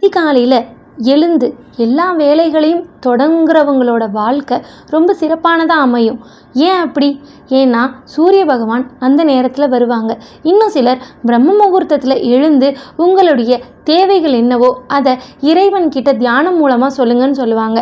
அதிகாலையில் எழுந்து எல்லா வேலைகளையும் தொடங்குறவங்களோட வாழ்க்கை ரொம்ப சிறப்பானதாக அமையும். ஏன் அப்படி? ஏன்னா சூரிய பகவான் அந்த நேரத்தில் வருவாங்க. இன்னும் சிலர் பிரம்ம முகூர்த்தத்தில் எழுந்து உங்களுடைய தேவைகள் என்னவோ அதை இறைவன்கிட்ட தியானம் மூலமாக சொல்லுங்கன்னு சொல்லுவாங்க.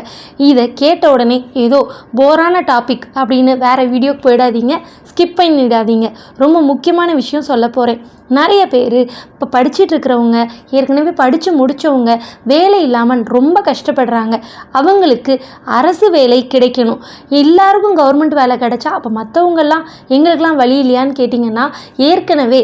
இதை கேட்ட உடனே ஏதோ போரான டாபிக் அப்படின்னு வேறு வீடியோக்கு போயிடாதீங்க, ஸ்கிப் பண்ணிடாதீங்க. ரொம்ப முக்கியமான விஷயம் சொல்ல போகிறேன். நிறைய பேர் இப்போ படிச்சுட்டு இருக்கிறவங்க, ஏற்கனவே படித்து முடித்தவங்க வேலை இல்லாமல் ரொம்ப கஷ்டப்படுறாங்க. அவங்களுக்கு அரசு வேலை கிடைக்கணும். எல்லாருக்கும் கவர்மெண்ட் வேலை கிடைச்சா அப்போ மற்றவங்கெல்லாம் எங்களுக்கெல்லாம் வழி இல்லையான்னு கேட்டிங்கன்னா, ஏற்கனவே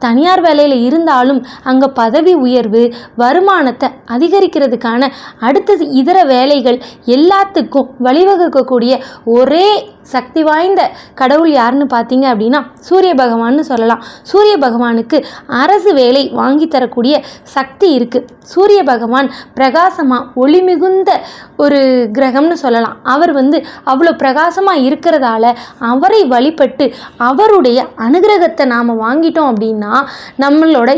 தனியார் வேலையில் இருந்தாலும் அங்கே பதவி உயர்வு, வருமானத்தை அதிகரிக்கிறதுக்கான அடுத்தது இதர வேலைகள் எல்லாத்துக்கும் வழிவகுக்கக்கூடிய ஒரே சக்தி வாய்ந்த கடவுள் யாருன்னு பார்த்தீங்க அப்படின்னா சூரிய பகவான்னு சொல்லலாம். சூரிய பகவானுக்கு அரசு வேலை வாங்கி தரக்கூடிய சக்தி இருக்குது. சூரிய பகவான் பிரகாசமாக ஒளி மிகுந்த ஒரு கிரகம்னு சொல்லலாம். அவர் அவ்வளோ பிரகாசமாக இருக்கிறதால அவரை வழிபட்டு அவருடைய அனுகிரகத்தை நாம் வாங்கிட்டோம் அப்படின்னா நம்மளோட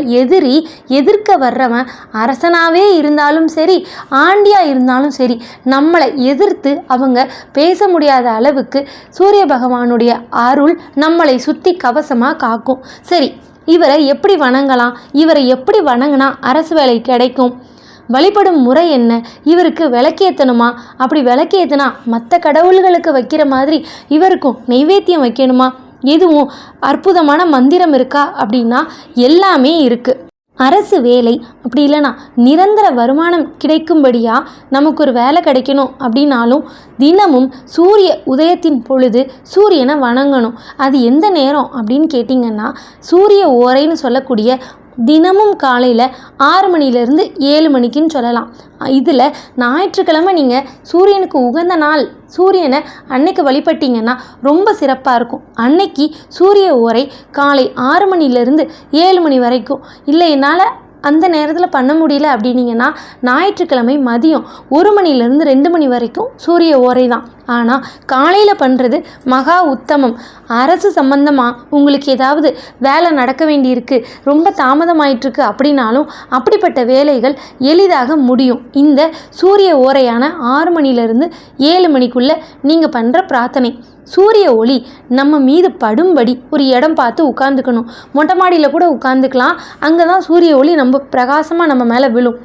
எதிர்க்க வர்றவன் அரசனாகவே இருந்தாலும் சரி, ஆண்டியாக இருந்தாலும் சரி, நம்மளை எதிர்த்து அவங்க பேச முடியாத அளவுக்கு சூரிய பகவானுடைய அருள் நம்மளை சுற்றி கவசமாக காக்கும். சரி, இவரை எப்படி வணங்கலாம்? இவரை எப்படி வணங்கினா அரசு வேலை கிடைக்கும்? வழிபடும் முறை என்ன? இவருக்கு விளக்கேற்றணுமா? அப்படி விளக்கேற்றினா மற்ற கடவுள்களுக்கு வைக்கிற மாதிரி இவருக்கும் நைவேத்தியம் வைக்கணுமா? எதுவும் அற்புதமான மந்திரம் இருக்கா அப்படின்னா எல்லாமே இருக்குது. அரசு வேலை அப்படி இல்லைனா நிரந்தர வருமானம் கிடைக்கும்படியாக நமக்கு ஒரு வேலை கிடைக்கணும் அப்படின்னாலும் தினமும் சூரிய உதயத்தின் பொழுது சூரியனை வணங்கணும். அது எந்த நேரம் அப்படின்னு கேட்டிங்கன்னா சூரிய ஓரைன்னு சொல்லக்கூடிய தினமும் காலையில் 6 மணிலேருந்து 7 மணிக்குன்னு சொல்லலாம். இதில் ஞாயிற்றுக்கிழமை நீங்கள் சூரியனுக்கு உகந்த நாள் சூரியனை அன்னைக்கு வழிபட்டிங்கன்னா ரொம்ப சிறப்பாக இருக்கும். அன்னைக்கு சூரிய ஓரை காலை 6 மணிலேருந்து 7 மணி வரைக்கும். இல்லை என்னால் அந்த நேரத்தில் பண்ண முடியல அப்படின்னீங்கன்னா ஞாயிற்றுக்கிழமை மதியம் 1 மணிலேருந்து 2 மணி வரைக்கும் சூரிய ஓரை தான். ஆனால் காலையில் பண்ணுறது மகா உத்தமம். அரசு சம்பந்தமாக உங்களுக்கு ஏதாவது வேலை நடக்க வேண்டியிருக்கு, ரொம்ப தாமதமாயிட்டிருக்கு அப்படின்னாலும் அப்படிப்பட்ட வேலைகள் எளிதாக முடியும். இந்த சூரிய ஓரையான 6 மணிலேருந்து 7 மணிக்குள்ளே நீங்கள் பண்ணுற பிரார்த்தனை. சூரிய ஒளி நம்ம மீது படும்படி ஒரு இடம் பார்த்து உட்காந்துக்கணும். மொட்டை மாடியில் கூட உட்காந்துக்கலாம். அங்கே தான் சூரிய ஒளி நம்ம பிரகாசமாக நம்ம மேலே விழும்.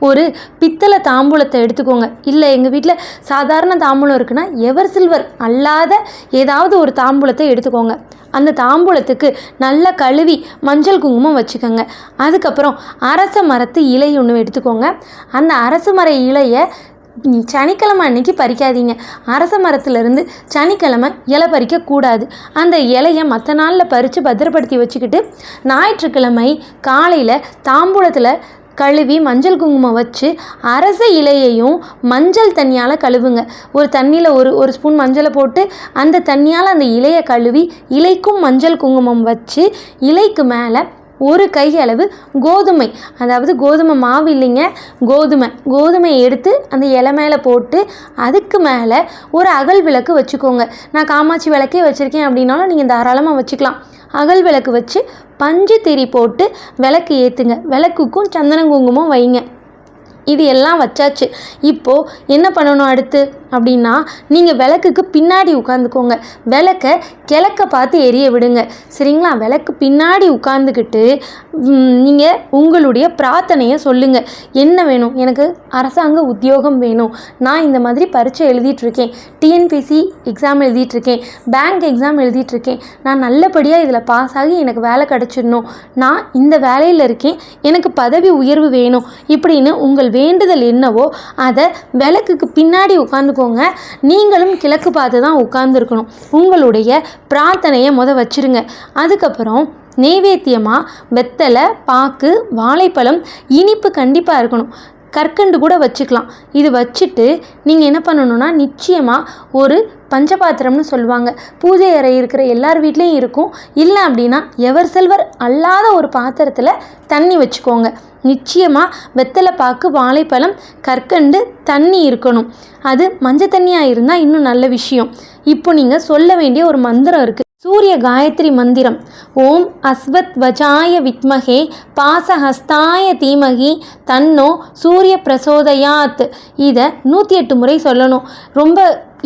ஒரு பித்தளை தாம்பூலத்தை எடுத்துக்கோங்க. இல்லை எங்கள் வீட்டில் சாதாரண தாம்பூலம் இருக்குன்னா எவர் சில்வர் அல்லாத ஏதாவது ஒரு தாம்பூலத்தை எடுத்துக்கோங்க. அந்த தாம்பூலத்துக்கு நல்லா கழுவி மஞ்சள் குங்குமம் வச்சுக்கோங்க. அதுக்கப்புறம் அரச மரத்து இலை ஒன்று எடுத்துக்கோங்க. அந்த அரச மர இலையை சனிக்கிழமை அன்னைக்கு பறிக்காதீங்க. அரச மரத்துலேருந்து சனிக்கிழமை இலை பறிக்கக்கூடாது. அந்த இலையை மற்ற நாளில் பறித்து பத்திரப்படுத்தி வச்சுக்கிட்டு ஞாயிற்றுக்கிழமை காலையில் தாம்பூலத்தில் கழுவி மஞ்சள் குங்குமம் வச்சு அரச இலையையும் மஞ்சள் தண்ணியால் கழுவுங்க. ஒரு தண்ணியில் ஒரு ஸ்பூன் மஞ்சளை போட்டு அந்த தண்ணியால் அந்த இலையை கழுவி இலைக்கும் மஞ்சள் குங்குமம் வச்சு இலைக்கு மேலே ஒரு கையளவு கோதுமை, அதாவது கோதுமை மாவு இல்லைங்க, கோதுமையை எடுத்து அந்த இலை மேலே போட்டு அதுக்கு மேலே ஒரு அகல் விளக்கு வச்சுக்கோங்க. நான் காமாட்சி விளக்கே வச்சுருக்கேன் அப்படின்னாலும் நீங்கள் தாராளமாக வச்சுக்கலாம். அகல் விளக்கு வச்சு பஞ்சு திரி போட்டு விளக்கு ஏற்றுங்க. விளக்குக்கும் சந்தன குங்குமம் வைங்க. இது எல்லாம் வச்சாச்சு. இப்போது என்ன பண்ணணும் அடுத்து அப்படின்னா, நீங்கள் விளக்குக்கு பின்னாடி உட்காந்துக்கோங்க. விளக்கை கிழக்க பார்த்து எரிய விடுங்க. சரிங்களா? விளக்கு பின்னாடி உட்காந்துக்கிட்டு நீங்கள் உங்களுடைய பிரார்த்தனையை சொல்லுங்கள். என்ன வேணும்? எனக்கு அரசாங்க உத்தியோகம் வேணும், நான் இந்த மாதிரி பரீட்சை எழுதிட்டுருக்கேன், டிஎன்பிசி எக்ஸாம் எழுதிட்டுருக்கேன், பேங்க் எக்ஸாம் எழுதிட்டுருக்கேன், நான் நல்லபடியாக இதில் பாஸ் ஆகி எனக்கு வேலை கிடச்சிடணும், நான் இந்த வேலையில் இருக்கேன், எனக்கு பதவி உயர்வு வேணும், இப்படின்னு உங்கள் வேண்டுதல் என்னவோ அதை விளக்குக்கு பின்னாடி உட்காந்துக்கோங்க. நீங்களும் கிழக்கு பார்த்து தான் உட்கார்ந்துருக்கணும். உங்களுடைய பிரார்த்தனையை வச்சிருங்க. அதுக்கப்புறம் நெய்வேத்தியமாக வெத்தலை, பாக்கு, வாழைப்பழம், இனிப்பு கண்டிப்பாக இருக்கணும். கற்கண்டு கூட வச்சுக்கலாம். இது வச்சுட்டு நீங்கள் என்ன பண்ணணுன்னா, நிச்சயமாக ஒரு பஞ்சபாத்திரம்னு சொல்லுவாங்க, பூஜை அறை இருக்கிற எல்லார் வீட்லேயும் இருக்கும். இல்லை அப்படின்னா எவர் செல்வர் அல்லாத ஒரு பாத்திரத்தில் தண்ணி வச்சுக்கோங்க. நிச்சயமாக வெத்தலை பாக்கு, வாழைப்பழம், கற்கண்டு, தண்ணி இருக்கணும். அது மஞ்சள் தண்ணியாக இருந்தால் இன்னும் நல்ல விஷயம். இப்போ நீங்கள் சொல்ல வேண்டிய ஒரு மந்திரம் இருக்குது. சூரிய காயத்ரி மந்திரம் ஓம் அஸ்வத் வஜாய வித்மகே பாசஹஸ்தாய தீமகி தன்னோ சூரிய பிரசோதயாத். இதை 108 முறை சொல்லணும். ரொம்ப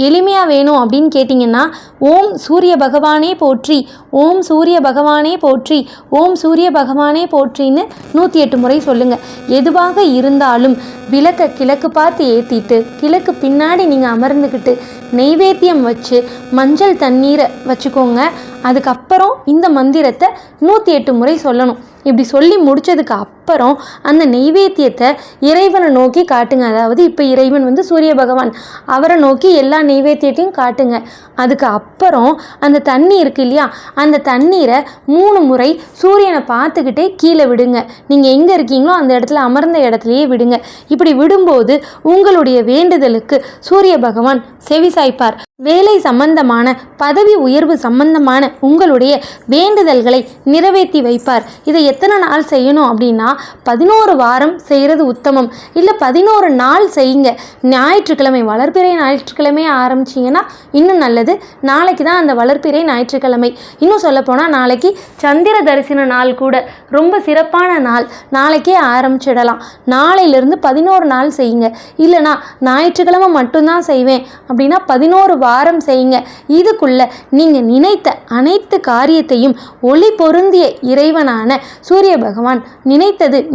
எளிமையாக வேணும் அப்படின்னு கேட்டிங்கன்னா ஓம் சூரிய பகவானே போற்றி, ஓம் சூரிய பகவானே போற்றி, ஓம் சூரிய பகவானே போற்றின்னு 108 முறை சொல்லுங்கள். எதுவாக இருந்தாலும் விளக்க கிழக்கு பார்த்து ஏற்றிட்டு கிழக்கு பின்னாடி நீங்கள் அமர்ந்துக்கிட்டு நெய்வேத்தியம் வச்சு மஞ்சள் தண்ணீரை வச்சுக்கோங்க. அதுக்கப்புறம் இந்த மந்திரத்தை 108 முறை சொல்லணும். இப்படி சொல்லி முடித்ததுக்கு அப்புறம் அந்த நெய்வேத்தியத்தை இறைவனை நோக்கி காட்டுங்க. அதாவது இப்போ இறைவன் சூரிய பகவான், அவரை நோக்கி எல்லா நெய்வேத்தியத்தையும் காட்டுங்க. அதுக்கு அப்புறம் அந்த தண்ணி இருக்கு இல்லையா, அந்த தண்ணீரை 3 முறை சூரியனை பார்த்துக்கிட்டே கீழே விடுங்க. நீங்கள் எங்கே இருக்கீங்களோ அந்த இடத்துல அமர்ந்த இடத்துலையே விடுங்க. இப்படி விடும்போது உங்களுடைய வேண்டுதலுக்கு சூரிய பகவான் செவிசாய்ப்பார். வேலை சம்பந்தமான, பதவி உயர்வு சம்பந்தமான உங்களுடைய வேண்டுதல்களை நிறைவேற்றி வைப்பார். இதை எத்தனை நாள் செய்யணும் அப்படின்னா 11 வாரம் செய்கிறது உத்தமம். இல்லை 11 நாள் செய்யுங்க. ஞாயிற்றுக்கிழமை, வளர்பிறை ஞாயிற்றுக்கிழமை ஆரம்பிச்சிங்கன்னா இன்னும் நல்லது. நாளைக்கு தான் அந்த வளர்பிறை ஞாயிற்றுக்கிழமை. இன்னும் சொல்லப்போனால் நாளைக்கு சந்திர தரிசன நாள் கூட, ரொம்ப சிறப்பான நாள். நாளைக்கே ஆரம்பிச்சிடலாம். நாளையிலிருந்து 11 நாள் செய்யுங்க. இல்லைனா ஞாயிற்றுக்கிழமை மட்டும்தான் செய்வேன் அப்படின்னா 11 வாரம் செய்யுங்க. இதுக்குள்ள நீங்கள் நினைத்த அனைத்து காரியத்தையும் ஒளி பொருந்திய இறைவனான சூரிய பகவான்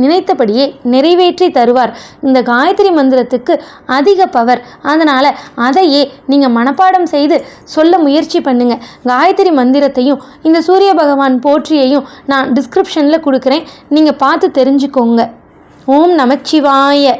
நினைத்தபடியே நிறைவேற்றி தருவார். இந்த காயத்ரி மந்திரத்துக்கு அதிக பவர். அதனால் அதையே நீங்கள் மனப்பாடம் செய்து சொல்ல முயற்சி பண்ணுங்க. காயத்ரி மந்திரத்தையும் இந்த சூரிய பகவான் போற்றியையும் நான் டிஸ்கிரிப்ஷனில் கொடுக்குறேன். நீங்கள் பார்த்து தெரிஞ்சுக்கோங்க. ஓம் நமச்சிவாய.